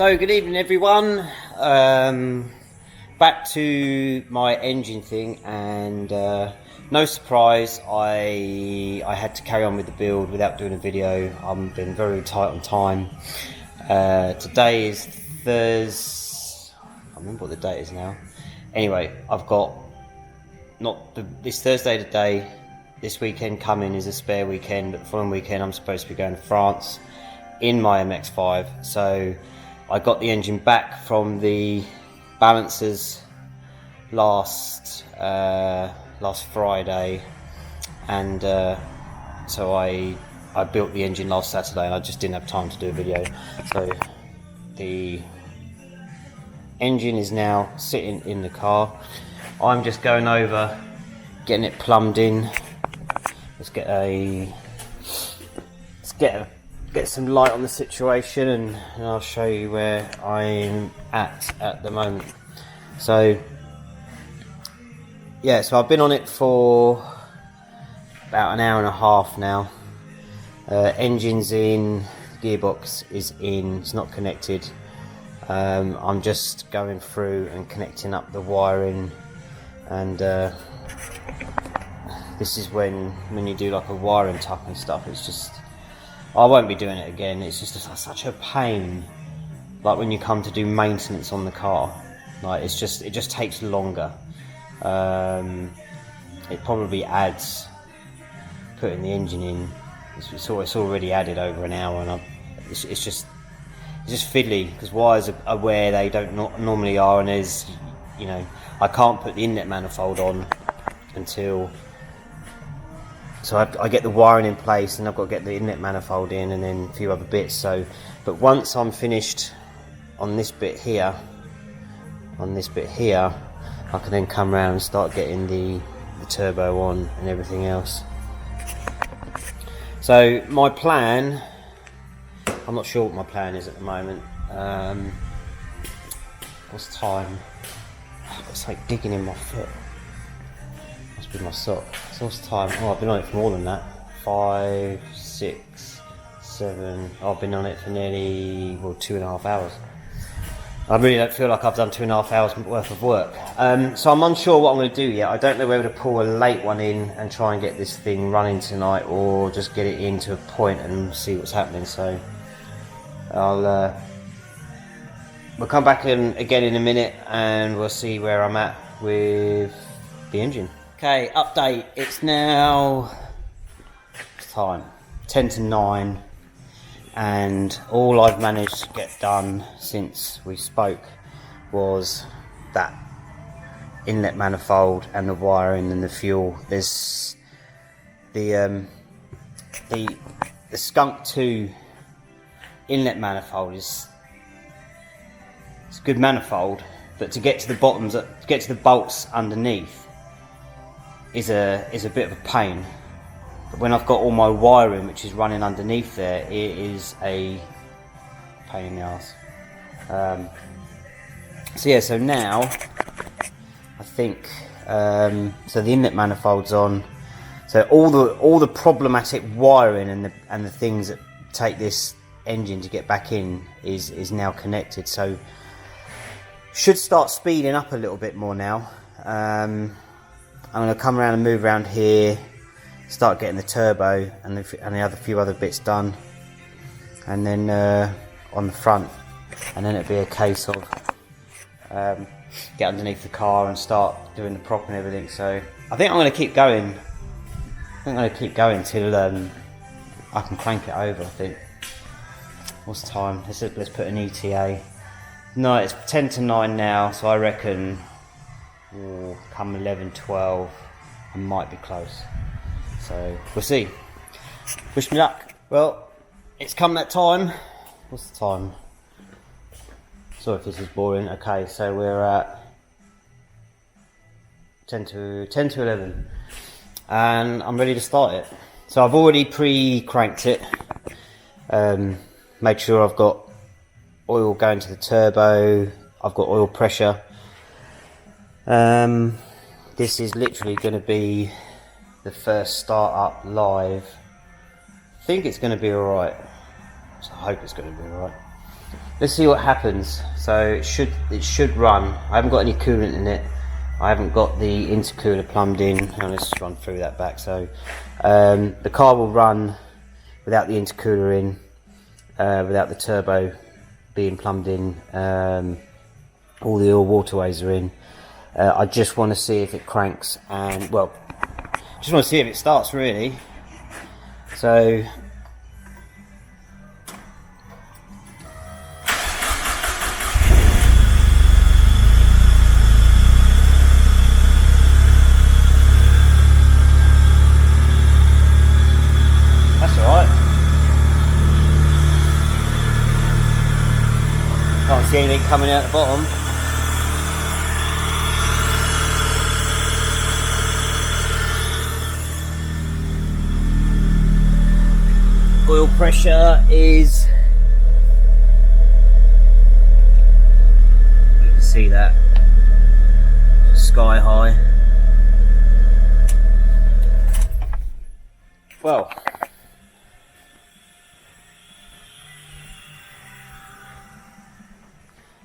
So good evening everyone, back to my engine thing, and no surprise I had to carry on with the build without doing a video. I've been very tight on time. Today is Thursday, I can't remember what the date is now. Anyway, I've got this Thursday today. This weekend coming is a spare weekend, but the following weekend I'm supposed to be going to France in my MX5. So I got the engine back from the balancers last Friday, and so I built the engine last Saturday, and I just didn't have time to do a video. So the engine is now sitting in the car. I'm just going over, getting it plumbed in. Let's get some light on the situation, and I'll show you where I'm at the moment. So yeah, so I've been on it for about an hour and a half now. Engine's in, gearbox is in, it's not connected. I'm just going through and connecting up the wiring, and this is when you do like a wiring tuck and stuff, it's just, I won't be doing it again. It's just such a pain, like when you come to do maintenance on the car. Like it just takes longer. It probably adds, putting the engine in, it's already added over an hour, and it's just fiddly, because wires are where they don't normally are, and there's, you know, I can't put the inlet manifold on until, so I get the wiring in place, and I've got to get the inlet manifold in, and then a few other bits. So, but once I'm finished on this bit here, I can then come around and start getting the turbo on and everything else. So my plan, I'm not sure what my plan is at the moment. What's time? It's like digging in my foot. Must be my sock. So what's time? Oh, I've been on it for more than that. 5, 6, 7. Oh, I've been on it for nearly, well, 2.5 hours. I really don't feel like I've done 2.5 hours worth of work. So I'm unsure what I'm going to do yet. I don't know whether to pull a late one in and try and get this thing running tonight, or just get it into a point and see what's happening. So we'll come back in again in a minute, and we'll see where I'm at with the engine. Okay, update. It's now, what's time? 10 to 9. And all I've managed to get done since we spoke was that inlet manifold and the wiring and the fuel. There's the Skunk 2 inlet manifold it's a good manifold, but to get to the bottoms, to get to the bolts underneath is a bit of a pain. But when I've got all my wiring which is running underneath there, it is a pain in the ass. So yeah, so now I think so the inlet manifold's on. So all the problematic wiring and the things that take this engine to get back in is now connected. So should start speeding up a little bit more now. I'm going to come around and move around here, start getting the turbo and the other few other bits done, and then on the front, and then it'd be a case of get underneath the car and start doing the prop and everything. So I think I'm going to keep going. Till I can crank it over. I think. What's the time? Let's put an ETA. No, it's 10 to 9 now, so I reckon come 11, 12, I might be close. So we'll see. Wish me luck. Well, it's come that time. What's the time? Sorry if this is boring. Okay, so we're at 10 to 11, and I'm ready to start it. So I've already pre-cranked it. Made sure I've got oil going to the turbo. I've got oil pressure. This is literally going to be the first start up live. I think it's going to be alright. So I hope it's going to be alright. let's see what happens. So it should run. I haven't got any coolant in it. I haven't got the intercooler plumbed in. Let's just run through that back. So the car will run without the intercooler in, without the turbo being plumbed in. All the oil waterways are in. I just want to see if it cranks, and well, just want to see if it starts really. So that's alright. Can't see anything coming out the bottom. Oil pressure is, you can see that, sky high. Well,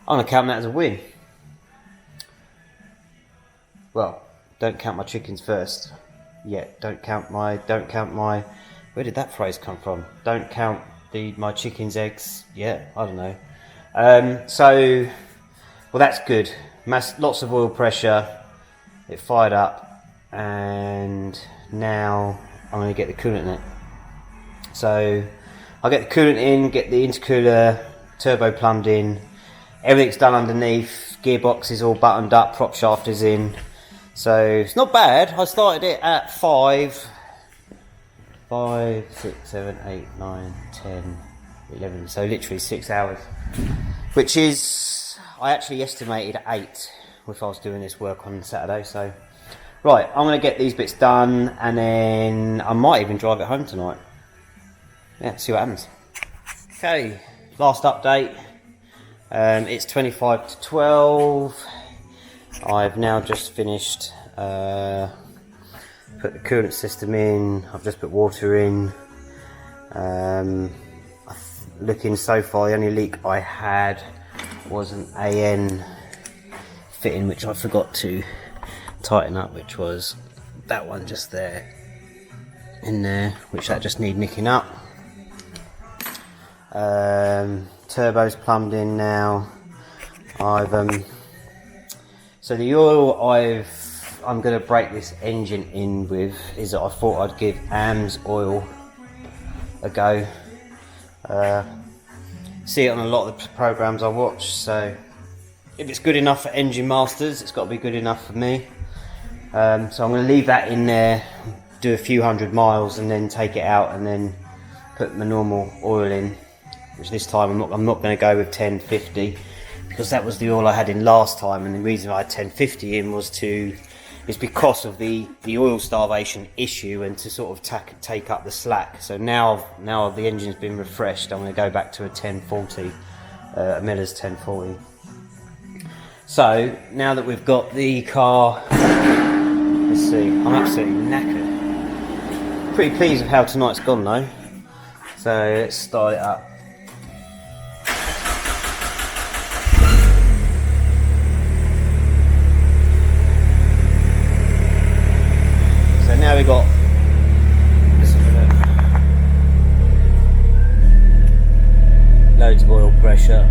I'm gonna count that as a win. Well, don't count my chickens first. Yeah, don't count my. Where did that phrase come from? Don't count my chickens' eggs. Yeah, I don't know. So, well, that's good. Lots of oil pressure. It fired up, and now I'm going to get the coolant in it. So, I'll get the coolant in, get the intercooler turbo plumbed in. Everything's done underneath. Gearbox is all buttoned up. Prop shaft is in. So it's not bad. I started it at 5, 6, 7, 8, 9, 10, 11, so literally 6 hours, which is, I actually estimated 8 if I was doing this work on Saturday. So right, I'm going to get these bits done, and then I might even drive it home tonight. Yeah, see what happens. Okay, last update. It's 25 to 12. I've now just finished, put the coolant system in. I've just put water in. Looking so far, the only leak I had was an AN fitting, which I forgot to tighten up, which was that one just there, in there, which that just need nicking up. Turbo's plumbed in now. So the oil I'm going to break this engine in with is that I thought I'd give AMS oil a go. See it on a lot of the programs I watch, so if it's good enough for engine masters, it's got to be good enough for me. So I'm going to leave that in there, do a few 100 miles, and then take it out and then put my normal oil in, which this time I'm not going to go with 1050, because that was the oil I had in last time, and the reason I had 1050 in was because of the oil starvation issue, and to sort of take up the slack. So now the engine's been refreshed, I'm going to go back to a 1040, a Miller's 1040. So now that we've got the car, let's see, I'm absolutely knackered. Pretty pleased with how tonight's gone though. So let's start it up. Now we got, loads of oil pressure.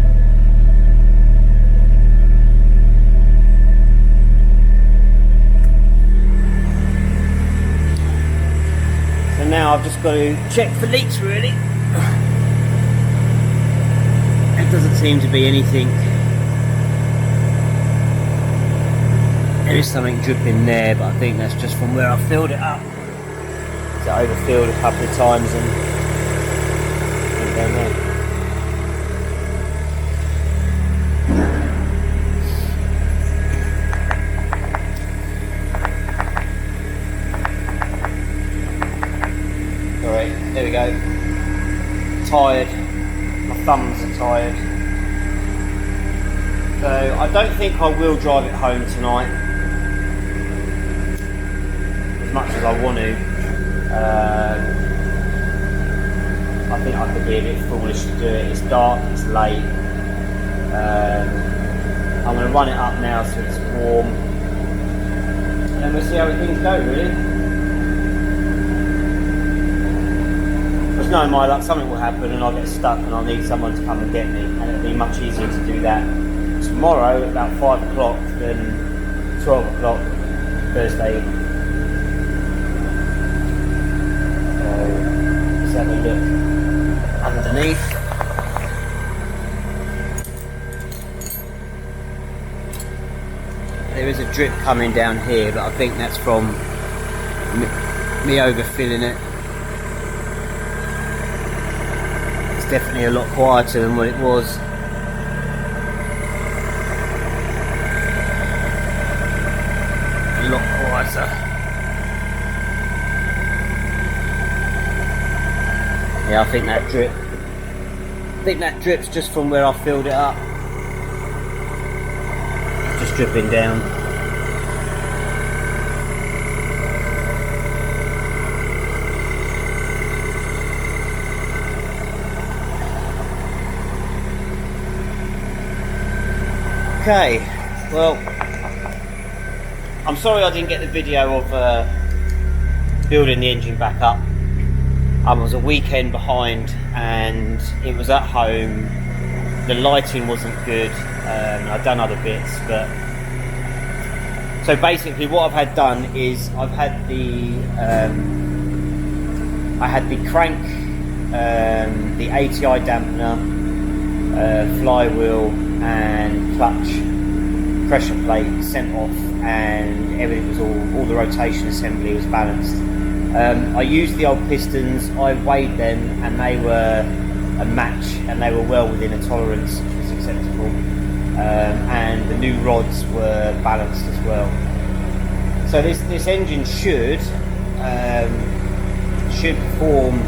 So now I've just got to check for leaks really. There doesn't seem to be anything. There is something dripping there, but I think that's just from where I filled it up. So I overfilled a couple of times and went down there. Alright, there we go. Tired. My thumbs are tired. So I don't think I will drive it home tonight, much as I want to. I think I could be a bit foolish to do it. It's dark, it's late, I'm going to run it up now so it's warm, and then we'll see how things go, really. There's no my luck, something will happen and I'll get stuck and I'll need someone to come and get me, and it'll be much easier to do that tomorrow at about 5 o'clock than 12 o'clock Thursday. So let's have a look underneath. There is a drip coming down here, but I think that's from me overfilling it. It's definitely a lot quieter than what it was. A lot quieter. Yeah, I think that drip's just from where I filled it up. Just dripping down. Okay, well, I'm sorry I didn't get the video of building the engine back up. I was a weekend behind and it was at home. The lighting wasn't good. I've done other bits, but so basically what I've had done is I've had the I had the crank, the ATI dampener, flywheel and clutch pressure plate sent off, and everything was all the rotation assembly was balanced. I used the old pistons, I weighed them and they were a match and they were well within a tolerance which was acceptable, and the new rods were balanced as well. So this engine should perform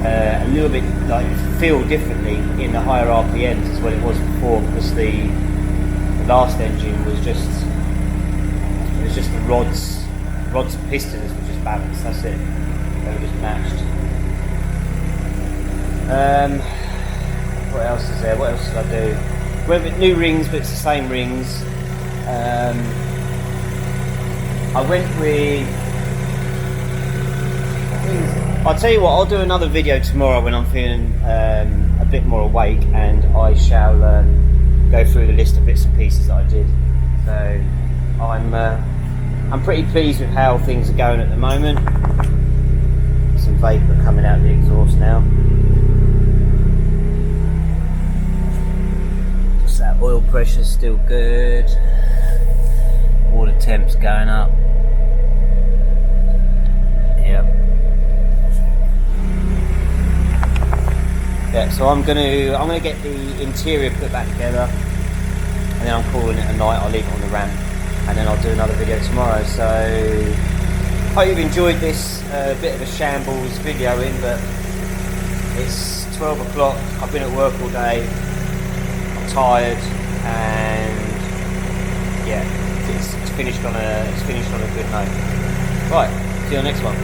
a little bit, like, feel differently in the higher RPMs as what it was before, because the last engine was just the rods and pistons were just balanced. That's it. They were just matched. What else is there? What else did I do? Went with new rings, but it's the same rings. I went with. I'll tell you what. I'll do another video tomorrow when I'm feeling a bit more awake, and I shall go through the list of bits and pieces that I did. So I'm pretty pleased with how things are going at the moment. Some vapour coming out of the exhaust now. Just that oil pressure's still good. Water temp's going up. Yep. Yeah, so I'm gonna get the interior put back together, and then I'm calling it a night. I'll leave it on the ramp, and then I'll do another video tomorrow. So hope you've enjoyed this bit of a shambles videoing, but it's 12 o'clock. I've been at work all day. I'm tired, and yeah, it's finished on a good note. Right, see you on the next one.